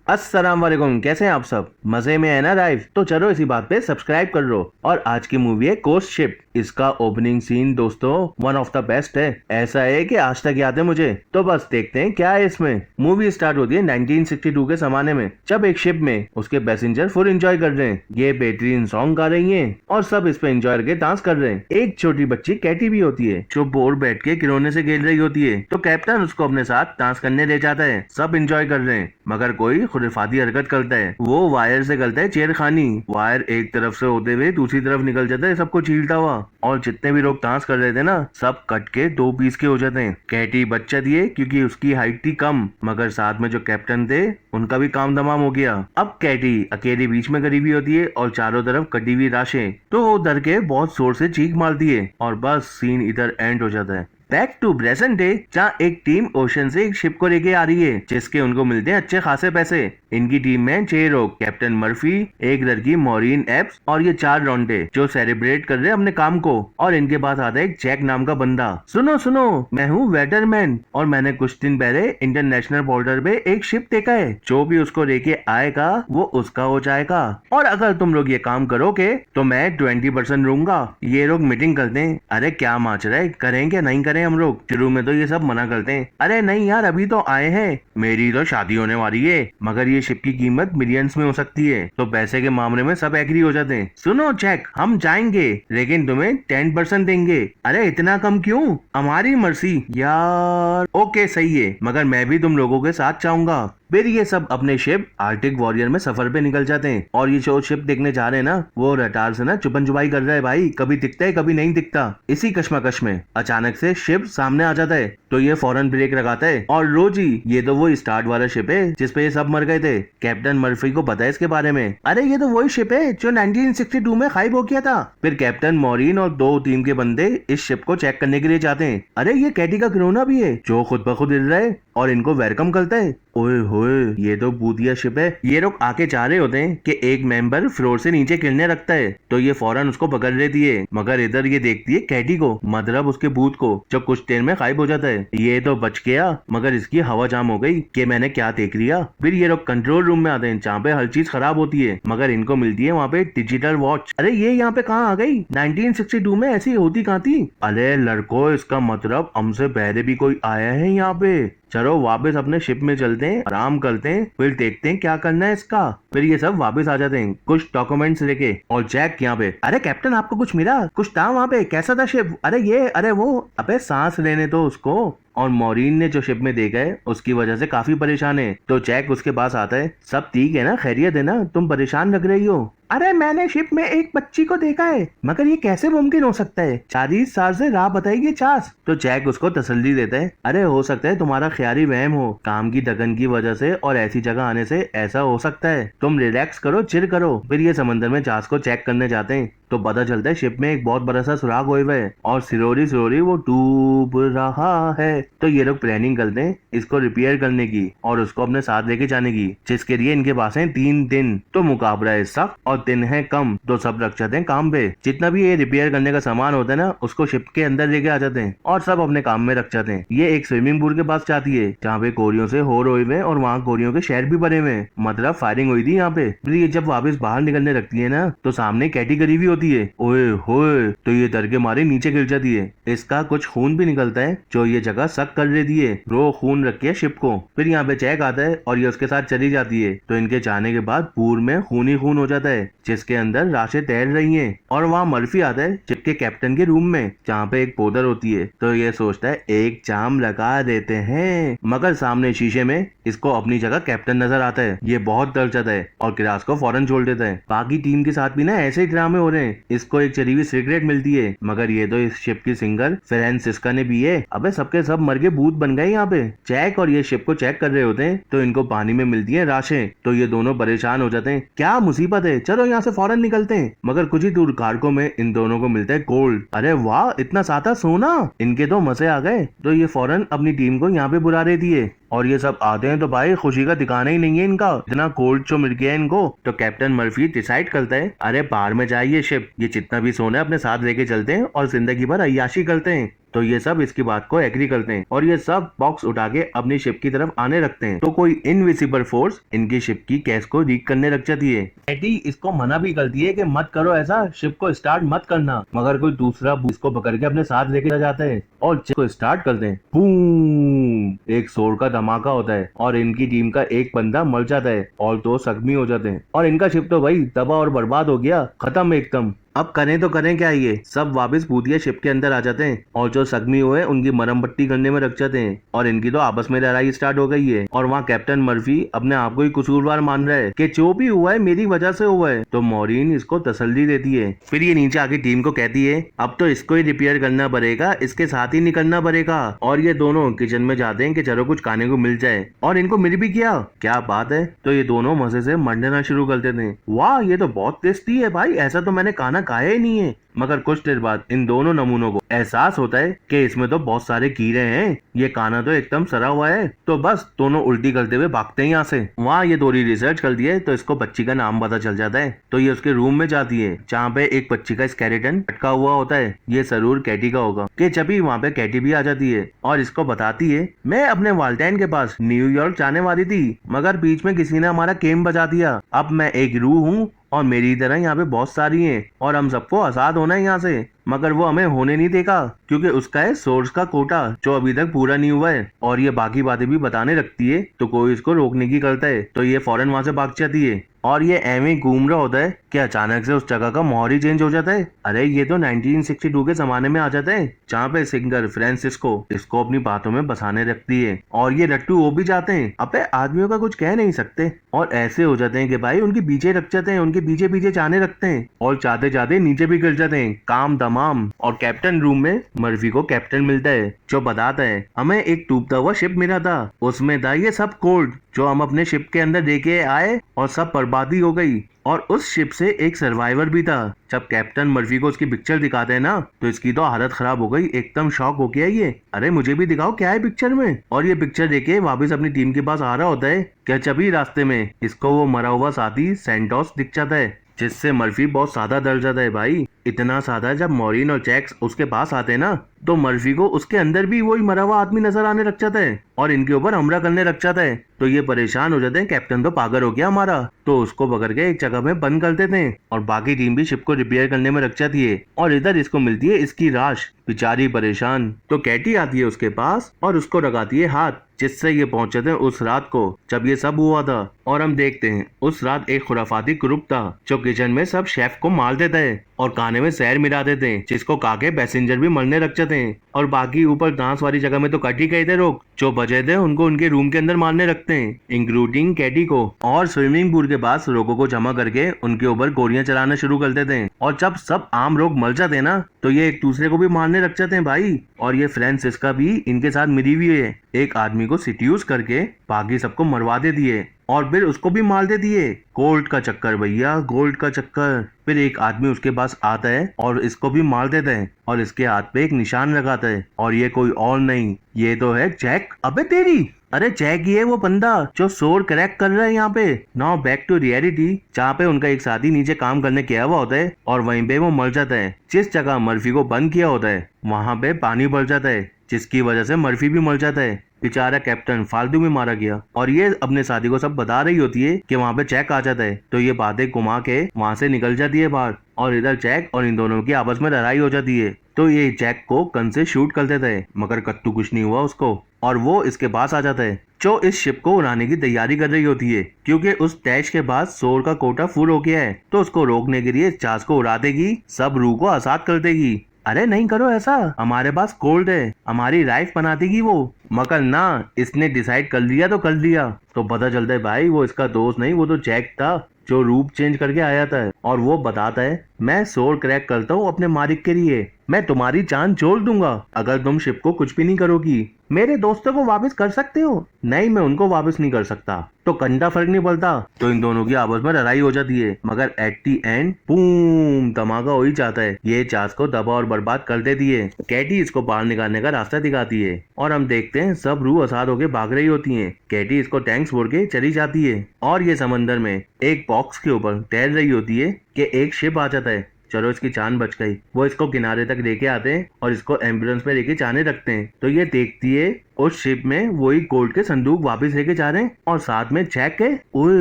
अस्सलाम वालेकुम। कैसे हैं आप सब? मजे में है ना लाइफ? तो चलो इसी बात पे सब्सक्राइब कर लो। और आज की मूवी है कोस्ट शिप। इसका ओपनिंग सीन दोस्तों वन ऑफ द बेस्ट है। ऐसा है कि आज तक याद है मुझे। तो बस देखते हैं क्या है इसमें। मूवी स्टार्ट होती है 1962 के जमाने में, जब एक शिप में उसके पैसेंजर फुल एंजॉय कर रहे हैं। ये बेहतरीन सॉन्ग गा रही हैं और सब इस पे एंजॉय करके डांस कर रहे हैं। एक छोटी बच्ची कैटी भी होती है जो बोर बैठ के खिलौने से खेल रही होती है। तो कैप्टन उसको अपने साथ डांस करने ले जाता है। सब एंजॉय कर रहे हैं मगर कोई खुरफाती हरकत करता है। वो वायर से करता है छेड़खानी। वायर एक तरफ से होते हुए दूसरी तरफ निकल जाता है सबको चीरता हुआ। और जितने भी लोग डांस कर रहे थे ना, सब कट के दो पीस के हो जाते हैं। कैटी बच जाती है क्योंकि उसकी हाइट थी कम, मगर साथ में जो कैप्टन थे उनका भी काम तमाम हो गया। अब कैटी अकेली बीच में खड़ी हुई होती है और चारों तरफ कटी हुई राशें। तो वो डर के बहुत जोर से चीख मारती है और बस सीन इधर एंड हो जाता है। बैक टू प्रेजेंट डे, जहाँ एक टीम ओशन से एक शिप को लेके आ रही है जिसके उनको मिलते हैं अच्छे खासे पैसे। इनकी टीम में 6 लोग, कैप्टन मर्फी, एक लड़की मॉरिन एप्स और ये 4 रोंडे जो सेलिब्रेट कर रहे हैं अपने काम को। और इनके पास आता है एक जैक नाम का बंदा। सुनो सुनो, मैं हूँ वेटरमैन और मैंने कुछ दिन पहले इंटरनेशनल बॉर्डर पे एक शिप देखा है। जो भी उसको लेके आएगा वो उसका हो जाएगा। और अगर तुम लोग ये काम करोगे तो मैं 20% लूंगा। ये लोग मीटिंग करते हैं। अरे क्या माच रहा है, करें क्या नहीं करें? हम लोग शुरू में तो ये सब मना करते हैं। अरे नहीं यार, अभी तो आए हैं, मेरी तो शादी होने वाली है, मगर ये शिप की कीमत मिलियंस में हो सकती है। तो पैसे के मामले में सब एग्री हो जाते हैं। सुनो जैक, हम जाएंगे लेकिन तुम्हें 10% देंगे। अरे इतना कम क्यों? हमारी मर्जी यार। ओके सही है, मगर मैं भी तुम लोगों के साथ चाहूंगा। फिर ये सब अपने शिप आर्टिक वॉरियर में सफर पे निकल जाते हैं। और ये जो शिप देखने जा रहे हैं ना, वो रडार से ना छुपन छुपाई कर रहा है भाई। कभी दिखता है कभी नहीं दिखता। इसी कश्मकश में अचानक से शिप सामने आ जाता है तो ये फौरन ब्रेक लगाता है। और लो जी, ये तो वो स्टार्ट वाला शिप है जिसपे ये सब मर गए थे। कैप्टन मर्फी को पता है इसके बारे में। अरे ये तो वही शिप है जो 1962 में गायब हो गया था। फिर कैप्टन मॉरिन और 2 टीम के बंदे इस शिप को चेक करने के लिए जाते हैं। अरे ये कैटी का खिलौना भी है जो खुद ब खुद हिल रहा है और इनको वेलकम करता है। ओए होए, ये तो बूदिया शिप है। ये लोग आके चाह रहे होते हैं कि एक मेंबर फ्लोर से नीचे गिरने रखता है तो ये फौरन उसको पकड़ लेती है। मगर इधर ये देखती है कैटी को, मतलब उसके भूत को, जो कुछ देर में गायब हो जाता है। ये तो बच गया मगर इसकी हवा जाम हो गई कि मैंने क्या देख लिया। फिर ये लोग कंट्रोल रूम में आते हैं जहाँ पे हर चीज खराब होती है, मगर इनको मिलती है वहाँ पे डिजिटल वॉच। अरे ये यहाँ पे कहाँ आ गई? 1962 में ऐसी होती कहाँ थी? अरे लड़को, इसका मतलब हमसे पहले भी कोई आया है यहाँ पे। चलो वापस अपने शिप में चलते हैं, आराम करते हैं, फिर देखते हैं क्या करना है इसका। फिर ये सब वापस आ जाते हैं कुछ डॉक्यूमेंट्स लेके। और जैक यहाँ पे, अरे कैप्टन आपको कुछ मिला? कुछ था वहाँ पे? कैसा था शिप? अरे ये, अरे वो। अबे सांस लेने तो उसको। और मॉरिन ने जो शिप में देखा है उसकी वजह से काफी परेशान है। तो जैक उसके पास आता है। सब ठीक है ना, खैरियत है ना? तुम परेशान लग रही हो। अरे मैंने शिप में एक बच्ची को देखा है, मगर ये कैसे मुमकिन हो सकता है? 40 साल से राह बताएगी चास। तो जैक उसको तसल्ली देता है। अरे हो सकता है तुम्हारा ख्याली वहम हो, काम की दगन की वजह से और ऐसी जगह आने से ऐसा हो सकता है। तुम रिलैक्स करो, चिल करो। फिर ये समंदर में जहाज को चेक करने जाते हैं तो पता चलता है शिप में एक बहुत बड़ा सा सुराग हुआ है और सिरोरी सिरोरी वो डूब रहा है। तो ये लोग प्लानिंग करते हैं इसको रिपेयर करने की और उसको अपने साथ लेके जाने की, जिसके लिए इनके पास है 3 दिन। तो मुकाबला है सख्त और दिन है कम, तो सब रख जाते हैं काम पे। जितना भी ये रिपेयर करने का सामान होता है ना, उसको शिप के अंदर लेके आ जाते हैं और सब अपने काम में रख जाते हैं। ये एक स्विमिंग पूल के पास जाती है जहाँ पे कोरियों से होर हुए हैं और वहाँ कोरियों के शहर भी बने हुए, मतलब फायरिंग हुई थी यहाँ पे। फिर ये जब वापस बाहर निकलने लगती है ना, तो सामने कैटेगरी भी होती है। ओए होए, तो ये डर के मारे नीचे गिर जाती है। इसका कुछ खून भी निकलता है जो ये जगह सक कर देती है। रो खून रखी है शिप को। फिर यहाँ पे जैक आता है और ये उसके साथ चली जाती है। तो इनके जाने के बाद पूल में खून ही खून हो जाता है जिसके अंदर राशें तैर रही हैं। और वहाँ मर्फी आता है शिप के कैप्टन के रूम में जहाँ पे एक पोदर होती है। तो ये सोचता है एक जाम लगा देते हैं, मगर सामने शीशे में इसको अपनी जगह कैप्टन नजर आता है। ये बहुत डर जाता है और क्लास को फौरन छोड़ देता है। बाकी टीम के साथ भी ना ऐसे ही ड्रामे हो रहे हैं। इसको एक चली हुई सिगरेट मिलती है, मगर ये तो इस शिप की सिंगर फ्रांसिस्का ने भी है। अबे सबके सब मर के भूत बन गए यहाँ पे। जैक और ये शिप को चेक कर रहे होते हैं तो इनको पानी में मिलती है राशें। तो ये दोनों परेशान हो जाते हैं, क्या मुसीबत है, चलो यहाँ से फौरन निकलते हैं। मगर कुछ ही दूर कारको में इन दोनों को मिलता है गोल्ड। अरे वाह, इतना सादा सोना, इनके तो मजे आ गए। तो ये फौरन अपनी टीम को यहाँ पे बुला रही थी। और ये सब आते हैं तो भाई खुशी का ठिकाना ही नहीं है इनका, इतना कोल्ड जो मिल गया है इनको। तो कैप्टन मर्फी डिसाइड करता है, अरे बाहर में जाइए शिप, ये जितना भी सोना है अपने साथ लेके चलते हैं और जिंदगी भर अय्याशी करते हैं। तो ये सब इसकी बात को एग्री करते हैं और ये सब बॉक्स उठा के अपनी शिप की तरफ आने रखते हैं। तो कोई इनविजिबल फोर्स इनकी शिप की गैस को लीक करने लग जाती है। कैटी इसको मना भी करती है कि मत करो ऐसा, शिप को स्टार्ट मत करना, मगर कोई दूसरा इसको पकड़ के अपने साथ लेके जाता है और शिप को स्टार्ट करते हैं। बूम, एक शोर का धमाका होता है और इनकी टीम का एक बंदा मर जाता है और दो जख्मी हो जाते हैं और इनका शिप तो भाई तबाह और बर्बाद हो गया, खत्म एकदम। अब करें तो करें क्या, ये सब वापस भूतिया शिप के अंदर आ जाते हैं और जो जख्मी हुए उनकी मरम पट्टी करने में रख जाते हैं और इनकी तो आपस में लड़ाई स्टार्ट हो गई है। और वहाँ कैप्टन मर्फी अपने आप को ही कसूरवार मान रहा है कि जो भी हुआ है मेरी वजह से हुआ है। तो मॉरीन इसको तसल्ली देती है। फिर ये नीचे आके टीम को कहती है, अब तो इसको ही रिपेयर करना पड़ेगा, इसके साथ ही निकलना पड़ेगा। और ये दोनों किचन में जाते हैं कि चलो कुछ खाने को मिल जाए और इनको मिल भी गया, क्या बात है। तो ये दोनों मजे से मंडना शुरू कर देते हैं। वाह, ये तो बहुत टेस्टी है भाई, ऐसा तो मैंने खाना खाया ही नहीं है। मगर कुछ देर बाद इन दोनों नमूनों को एहसास होता है कि इसमें तो बहुत सारे कीड़े हैं, ये खाना तो एकदम सड़ा हुआ है। तो बस दोनों उल्टी करते हुए भागते हैं यहाँ से। वहाँ ये थोड़ी रिसर्च करती है तो इसको बच्ची का नाम पता चल जाता है। तो ये उसके रूम में जाती है जहाँ पे एक बच्ची का स्केलेटन लटका हुआ होता है। ये जरूर कैटी का होगा कि जब वहाँ पे कैटी भी आ जाती है और इसको बताती है, मैं अपने वालिदैन के पास न्यूयॉर्क जाने वाली थी मगर बीच में किसी ने हमारा कैम्प बजा दिया। अब मैं एक रूह हूँ और मेरी तरह यहाँ पे बहुत सारी हैं और हम सबको आजाद होना है यहाँ से, मगर वो हमें होने नहीं देगा क्योंकि उसका है सोर्स का कोटा जो अभी तक पूरा नहीं हुआ है। और ये बाकी बातें भी बताने लगती है तो कोई इसको रोकने की करता है तो ये फौरन वहां से भाग जाती है। और ये एवे घूम रहा होता है कि अचानक से उस जगह का माहौल ही चेंज हो जाता है। अरे ये तो 1962 के जमाने में आ जाता है जहाँ पे सिंगर फ्रांसिस्को इसको अपनी बातों में बसाने रखती है और ये रट्टू हो भी जाते हैं। अबे आदमियों का कुछ कह नहीं सकते और ऐसे हो जाते हैं कि भाई उनके पीछे रख जाते हैं, उनके पीछे पीछे जाने रखते हैं और जाते जाते नीचे भी गिर जाते हैं, काम तमाम। और कैप्टन रूम में मर्फी को कैप्टन मिलता है जो बताता है, हमें एक डूबता हुआ शिप मिला था, उसमें था ये सब कोड जो हम अपने शिप के अंदर लेके आए और सब बर्बादी हो गई। और उस शिप से एक सर्वाइवर भी था। जब कैप्टन मर्फी को उसकी पिक्चर दिखाते हैं ना तो इसकी तो हालत खराब हो गई, एकदम शॉक हो गया ये, अरे मुझे भी दिखाओ क्या है पिक्चर में। और ये पिक्चर देके वापस अपनी टीम के पास आ रहा होता है क्या जभी रास्ते में इसको वो मरा हुआ साथी सैंटोस दिख जाता है जिससे मर्फी बहुत सादा डर जाता है भाई। इतना सादा जब मॉरिन और जैक्स उसके पास आते हैं ना तो मर्फी को उसके अंदर भी वही मरा हुआ आदमी नजर आने लग जाता है और इनके ऊपर हमला करने लग जाता है। तो ये परेशान हो जाते हैं, कैप्टन तो पागल हो गया हमारा, तो उसको पकड़ के एक जगह में बंद कर देते हैं और बाकी टीम भी शिप को रिपेयर करने में लग जाती है। और इधर इसको मिलती है इसकी राश, बेचारी परेशान। तो कैटी आती है उसके पास और उसको लगाती है हाथ, जिससे ये पहुंच जाते हैं उस रात को जब ये सब हुआ था। और हम देखते हैं उस रात एक खुराफाती ग्रुप था जो किचन में सब शेफ को मार देता है और खाने में जहर मिला देते हैं जिसको खा के पैसेंजर भी मरने लग जाते हैं। और बाकी ऊपर डांस वाली जगह में तो कट ही गए थे लोग, जो बचे थे उनको उनके रूम के अंदर मारने लगते हैं इंक्लूडिंग कैटी को। और स्विमिंग पूल के पास लोगों को जमा करके उनके ऊपर गोलियां चलाना शुरू कर देते हैं। और जब सब आम लोग मर जाते हैं ना तो ये एक दूसरे को भी मारने लग जाते हैं भाई। और ये फ्रांसिस्का भी इनके साथ मिली हुई है, एक आदमी को सिट्यूस करके बाकी सबको मरवा देती है और फिर उसको भी मार देती है। गोल्ड का चक्कर भैया, गोल्ड का चक्कर। फिर एक आदमी उसके पास आता है और इसको भी मार देता है और इसके हाथ पे एक निशान लगाता है और ये कोई और नहीं, ये तो है जैक। अबे तेरी, अरे जैक ही है वो बंदा जो शोर क्रैक कर रहा है यहाँ पे। नाउ बैक टू रियलिटी, जहाँ पे उनका एक साथी नीचे काम करने गया हुआ होता है और वहीं पे वो मर जाता है। जिस जगह मर्फी को बंद किया होता है वहाँ पे पानी भर जाता है जिसकी वजह से मर्फी भी मर जाता है। बेचारा कैप्टन फालतू में मारा गया। और ये अपने साथी को सब बता रही होती है कि वहाँ पे जैक आ जाता है, तो ये बातें घुमा के वहाँ से निकल जाती है बाहर। और इधर जैक और इन दोनों की आपस में लड़ाई हो जाती है, तो ये जैक को गन से शूट कर देता है मगर कत्तू कुछ नहीं हुआ उसको। और वो इसके पास आ जाता है जो इस शिप को उड़ाने की तैयारी कर रही होती है, क्योंकि उस टैश के बाद सोर का कोटा फुल हो गया है। तो उसको रोकने के लिए जहाज को उड़ा देगी, सब रूह को आजाद कर देगी। अरे नहीं करो ऐसा, हमारे पास कोल्ड है, हमारी लाइफ बना देगी वो। मगर ना, इसने डिसाइड कर लिया तो कर लिया। तो पता चलता है भाई वो इसका दोस्त नहीं, वो तो जैक था जो रूप चेंज करके आया था। और वो बताता है, मैं सोर क्रैक करता हूँ अपने मालिक के लिए, मैं तुम्हारी जान जोड़ दूंगा अगर तुम शिप को कुछ भी नहीं करोगी। मेरे दोस्तों को वापस कर सकते हो? नहीं, मैं उनको वापस नहीं कर सकता। तो कंधा फर्क नहीं पड़ता। तो इन दोनों की आपस में लड़ाई हो जाती है, मगर एट दी एंड बूम, धमाका हो ही जाता है। ये चार्ल्स को दबा और बर्बाद कर देती है। कैटी इसको बाहर निकालने का रास्ता दिखाती है और हम देखते हैं सब रूह असाद होके भाग रही होती हैं। कैटी इसको टैंक्स बोल के चली जाती है और ये समंदर में एक बॉक्स के ऊपर तैर रही होती है कि एक शिप आ जाता है। चलो इसकी जान बच गई। वो इसको किनारे तक लेके आते हैं और इसको एम्बुलेंस में लेके जाने रखते हैं। तो ये देखती है उस शिप में वही गोल्ड के संदूक वापस लेके जा रहे हैं और साथ में जैक है। ओए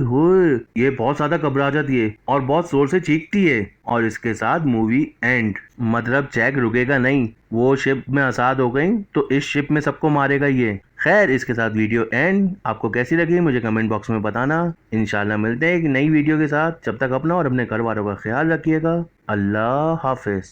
होए, ये बहुत ज्यादा घबरा जाती है और बहुत जोर से चीखती है और इसके साथ मूवी एंड। मतलब जैक रुकेगा नहीं, वो शिप में आजाद हो गई तो इस शिप में सबको मारेगा ये। खैर, इसके साथ वीडियो एंड। आपको कैसी लगी मुझे कमेंट बॉक्स में बताना। इंशाल्लाह मिलते हैं एक नई वीडियो के साथ। जब तक अपना और अपने घर वालों का ख्याल रखिएगा। अल्लाह हाफिज।